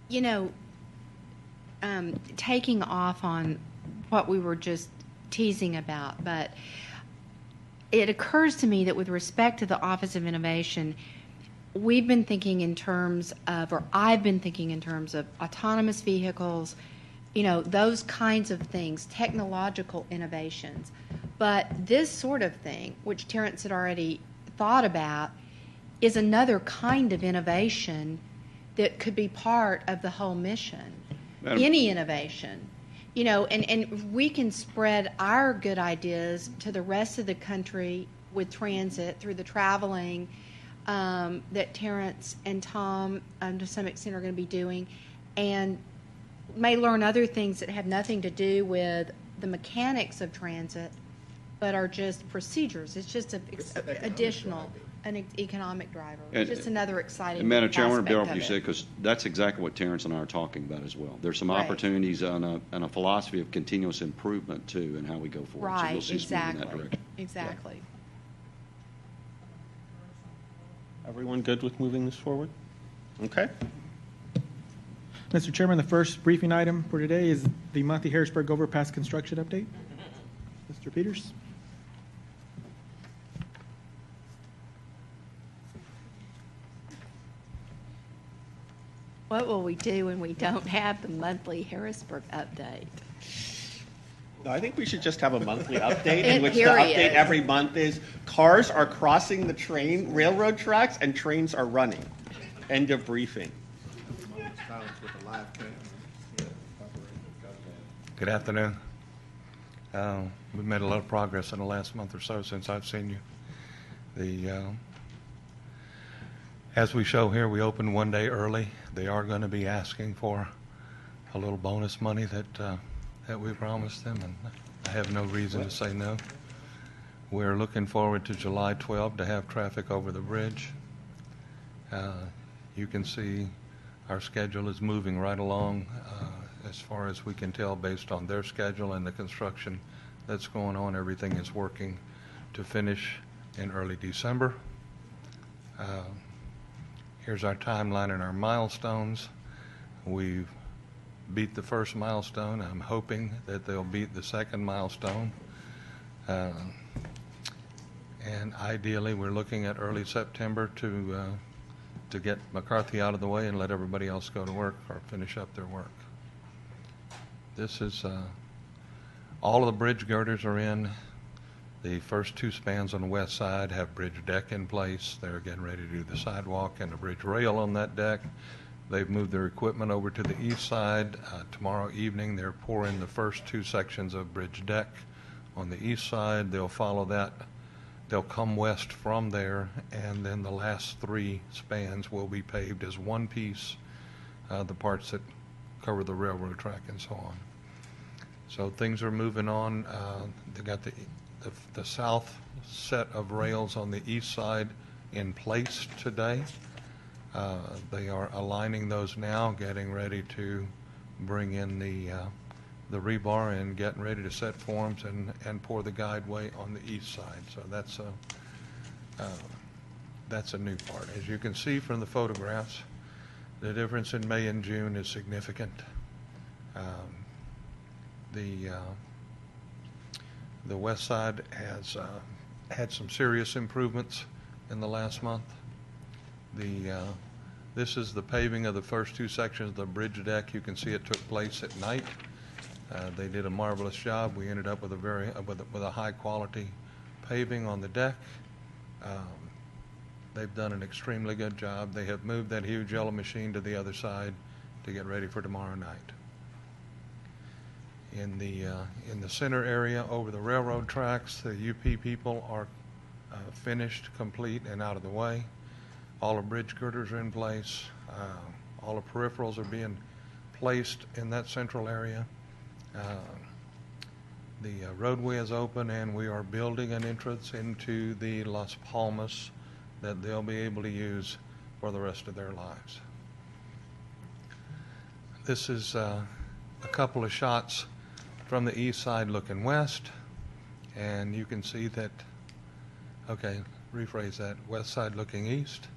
You know, taking off on what we were just teasing about, but it occurs to me that with respect to the Office of Innovation, we've been thinking in terms of, or I've been thinking in terms of autonomous vehicles, you know, those kinds of things, technological innovations. But this sort of thing, which Terrence had already thought about, is another kind of innovation that could be part of the whole mission. Any innovation. You know, and we can spread our good ideas to the rest of the country with transit through the traveling that Terrence and Tom, to some extent, are going to be doing, and may learn other things that have nothing to do with the mechanics of transit, but are just procedures. It's just an economic driver. And- Just another exciting And Madam Chair, I want to build aspect off what you of said, it. because that's exactly what Terrence and I are talking about as well. There's some Right. opportunities and a philosophy of continuous improvement, too, in how we go forward. So Right, you'll see us moving in that exactly, direction. exactly. Everyone good with moving this forward? Okay. Mr. Chairman, the first briefing item for today is the monthly Harrisburg Overpass construction update. Mr. Peters? What will we do when we don't have the monthly Harrisburg update? No, I think we should just have a monthly update in which the Period. update every month is cars are crossing the railroad tracks and trains are running. End of briefing. Good afternoon. We've made a lot of progress in the last month or so since I've seen you. As we show here, we opened one day early. They are going to be asking for a little bonus money that we promised them, and I have no reason to say no. We're looking forward to July 12th to have traffic over the bridge. You can see our schedule is moving right along as far as we can tell based on their schedule and the construction that's going on. Everything is working to finish in early December. Here's our timeline and our milestones. We've beat the first milestone. I'm hoping that they'll beat the second milestone. And ideally, we're looking at early September to get McCarthy out of the way and let everybody else go to work or finish up their work. This is All of the bridge girders are in. The first two spans on the west side have bridge deck in place. They're getting ready to do the sidewalk and the bridge rail on that deck. They've moved their equipment over to the east side. Tomorrow evening, they're pouring the first two sections of bridge deck on the east side. They'll follow that. They'll come west from there, and then the last three spans will be paved as one piece, the parts that cover the railroad track and so on. So things are moving on. They got the south set of rails on the east side in place today. They are aligning those now, getting ready to bring in the rebar and getting ready to set forms and pour the guideway on the east side. So that's a new part. As you can see from the photographs, the difference in May and June is significant. The west side has had some serious improvements in the last month. This is the paving of the first two sections of the bridge deck. You can see it took place at night. They did a marvelous job. We ended up with a high quality paving on the deck. They've done an extremely good job. They have moved that huge yellow machine to the other side to get ready for tomorrow night. In the center area over the railroad tracks, the UP people are finished, complete, and out of the way. All the bridge girders are in place. All the peripherals are being placed in that central area. The roadway is open, and we are building an entrance into the Las Palmas that they'll be able to use for the rest of their lives. This is a couple of shots from the east side looking west, and you can see that, okay, rephrase that, west side looking east,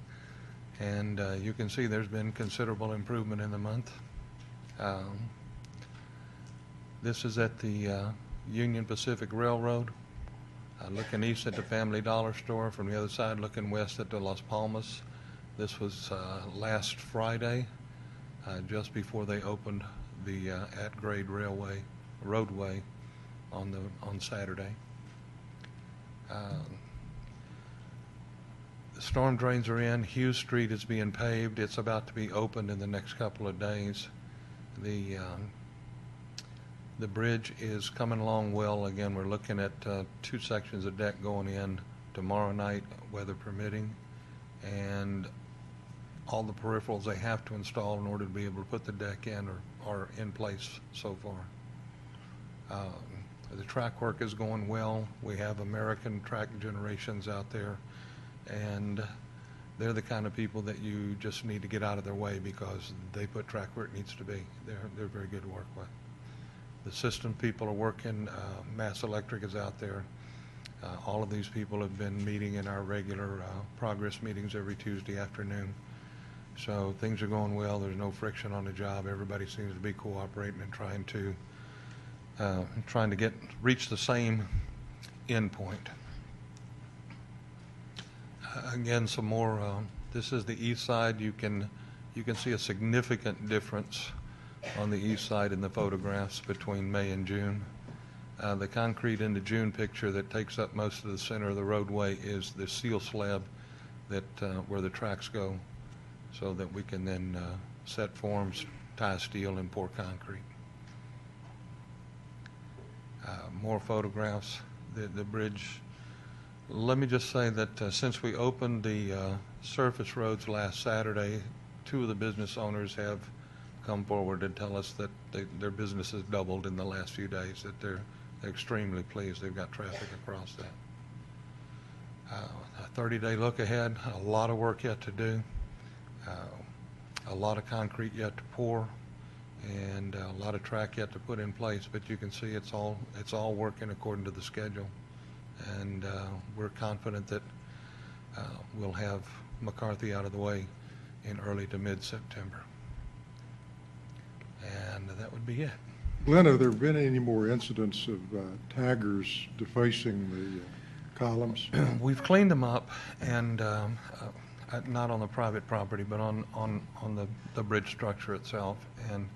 and you can see there's been considerable improvement in the month. This is at the Union Pacific Railroad, looking east at the Family Dollar Store, from the other side looking west at the Las Palmas. This was last Friday, just before they opened the at-grade roadway on Saturday. The storm drains are in. Hughes Street is being paved. It's about to be opened in the next couple of days. The bridge is coming along well. Again, we're looking at two sections of deck going in tomorrow night, weather permitting, and all the peripherals they have to install in order to be able to put the deck in are in place so far. The track work is going well. We have American Track Generations out there, and they're the kind of people that you just need to get out of their way because they put track where it needs to be. They're very good to work with. The system people are working. Mass Electric is out there. All of these people have been meeting in our regular progress meetings every Tuesday afternoon. So things are going well. There's no friction on the job. Everybody seems to be cooperating and trying to reach the same end point. Again, some more. This is the east side. You can see a significant difference on the east side in the photographs between May and June. The concrete in the June picture that takes up most of the center of the roadway is the seal slab that where the tracks go, so that we can then set forms, tie steel, and pour concrete. More photographs. The bridge. Let me just say that since we opened the surface roads last Saturday, two of the business owners have come forward and tell us that their business has doubled in the last few days, that they're extremely pleased. They've got traffic across that. A 30-day look ahead, a lot of work yet to do, a lot of concrete yet to pour, and a lot of track yet to put in place, but you can see it's all working according to the schedule. And we're confident that we'll have McCarthy out of the way in early to mid-September. And that would be it. Glenn, have there been any more incidents of taggers defacing the columns? We've cleaned them up, and not on the private property, but on the bridge structure itself. And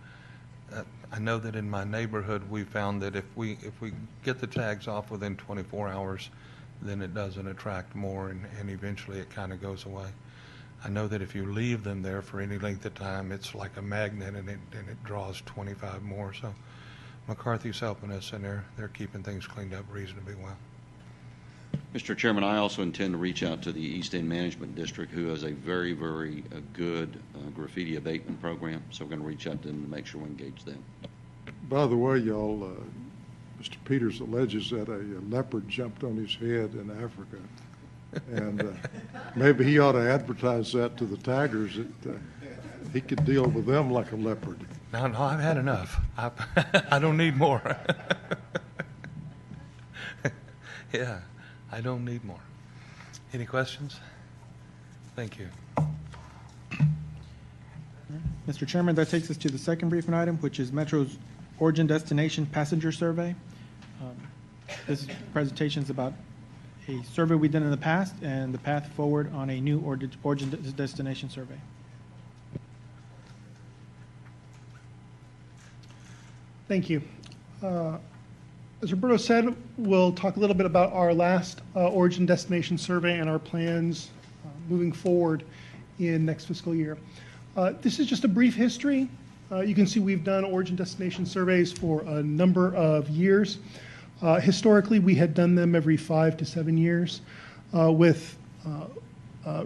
I know that in my neighborhood, we found that if we get the tags off within 24 hours, then it doesn't attract more, and eventually it kind of goes away. I know that if you leave them there for any length of time, it's like a magnet, and it draws 25 more. So McCarthy's helping us, and they're keeping things cleaned up reasonably well. Mr. Chairman, I also intend to reach out to the East End Management District, who has a very, very good graffiti abatement program. So we're going to reach out to them to make sure we engage them. By the way, y'all, Mr. Peters alleges that a leopard jumped on his head in Africa. And maybe he ought to advertise that to the taggers that he could deal with them like a leopard. No, I've had enough. I don't need more. Yeah, I don't need more. Any questions? Thank you. Mr. Chairman, that takes us to the second briefing item, which is Metro's Origin Destination Passenger Survey. This presentation is about a survey we did in the past and the path forward on a new origin destination survey. Thank you. As Roberto said, we'll talk a little bit about our last origin destination survey and our plans moving forward in next fiscal year. This is just a brief history. You can see we've done origin destination surveys for a number of years. Historically, we had done them every 5 to 7 years. With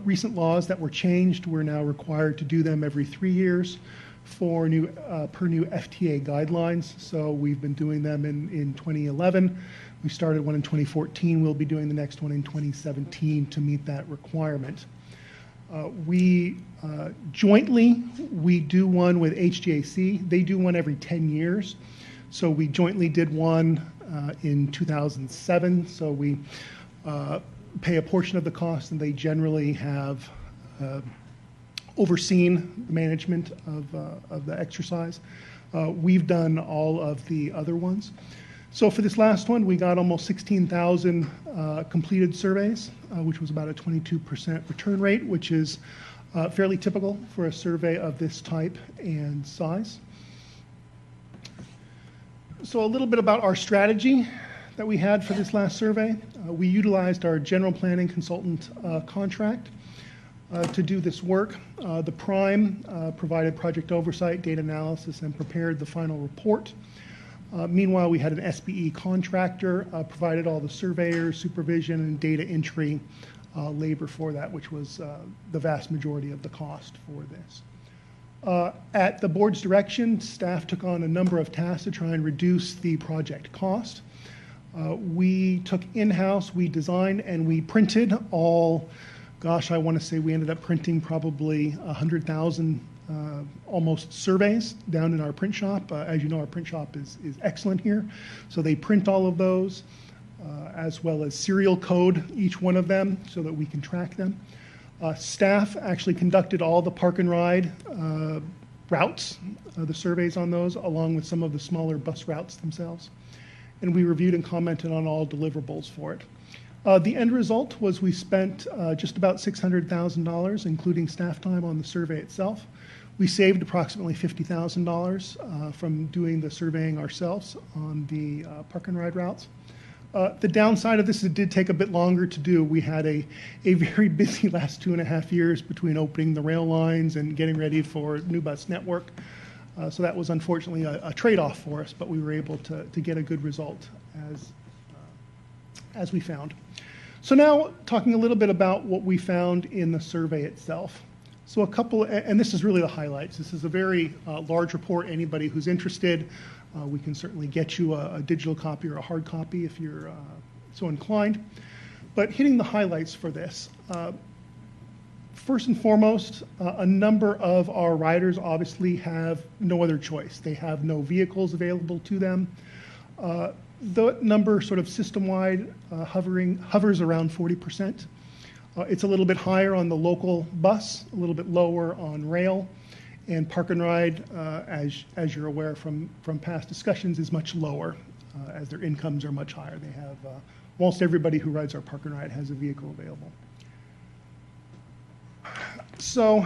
recent laws that were changed, we're now required to do them every 3 years for per new FTA guidelines. So we've been doing them in 2011. We started one in 2014. We'll be doing the next one in 2017 to meet that requirement. We jointly do one with HGAC. They do one every 10 years. So we jointly did one in 2007. So we pay a portion of the cost, and they generally have overseen the management of the exercise. We've done all of the other ones. So for this last one, we got almost 16,000 completed surveys, which was about a 22% return rate, which is fairly typical for a survey of this type and size. So a little bit about our strategy that we had for this last survey. We utilized our general planning consultant contract to do this work. The prime provided project oversight, data analysis, and prepared the final report. Meanwhile, we had an SBE contractor provided all the surveyors, supervision, and data entry labor for that, which was the vast majority of the cost for this. At the board's direction, staff took on a number of tasks to try and reduce the project cost. We took in-house, we designed, and we printed all, gosh, I want to say we ended up printing probably 100,000 almost surveys down in our print shop. As you know, our print shop is excellent here. So they print all of those, as well as serial code each one of them so that we can track them. Staff actually conducted all the park and ride routes, the surveys on those, along with some of the smaller bus routes themselves. And we reviewed and commented on all deliverables for it. The end result was we spent just about $600,000, including staff time, on the survey itself. We saved approximately $50,000 from doing the surveying ourselves on the park and ride routes. The downside of this is it did take a bit longer to do. We had a very busy last 2.5 years between opening the rail lines and getting ready for new bus network. So that was unfortunately a trade-off for us, but we were able to get a good result as we found. So now talking a little bit about what we found in the survey itself. So a couple, and this is really the highlights. This is a very large report. Anybody who's interested, we can certainly get you a digital copy or a hard copy if you're so inclined. But hitting the highlights for this. First and foremost, a number of our riders obviously have no other choice. They have no vehicles available to them. The number sort of system-wide hovers around 40%. It's a little bit higher on the local bus, a little bit lower on rail, and park and ride, as you're aware from past discussions, is much lower as their incomes are much higher. They have almost everybody who rides our park and ride has a vehicle available. So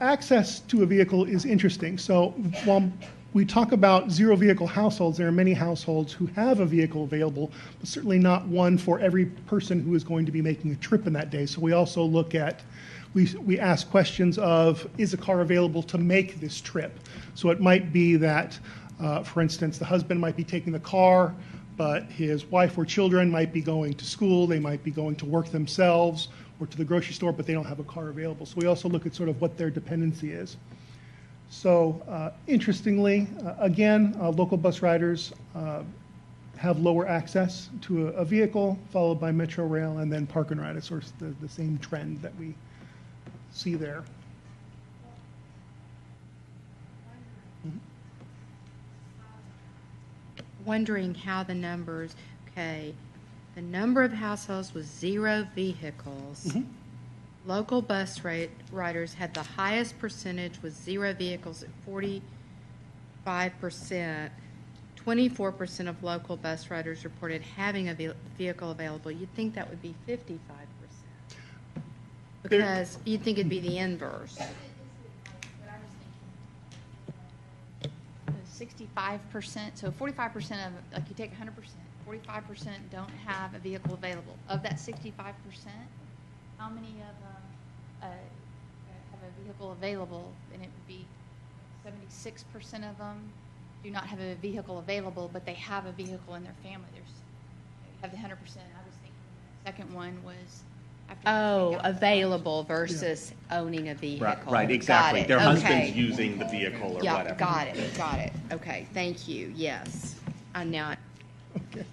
access to a vehicle is interesting. So while we talk about zero vehicle households. There are many households who have a vehicle available, but certainly not one for every person who is going to be making a trip in that day. So we also look at, we ask questions of, is a car available to make this trip? So it might be that, for instance, the husband might be taking the car, but his wife or children might be going to school, they might be going to work themselves or to the grocery store, but they don't have a car available. So we also look at sort of what their dependency is. So interestingly, again, local bus riders have lower access to a vehicle, followed by Metro Rail, and then Park and Ride. It's sort of the same trend that we see there. Wondering how the numbers, the number of households with zero vehicles. Local bus riders had the highest percentage with zero vehicles at 45%. 24% of local bus riders reported having a vehicle available. You'd think that would be 55%. Because you'd think it'd be the inverse. 65%, so 45% of, like you take 100%, 45% don't have a vehicle available. Of that 65%, how many of them have a vehicle available? And it would be 76% of them do not have a vehicle available, but they have a vehicle in their family. There's, you have the 100%. I was thinking the second one was after available versus owning a vehicle. Right, exactly. Got it. Their Okay. husband's using the vehicle or Yeah, whatever. got it. Okay, thank you. Yes. I now. Okay.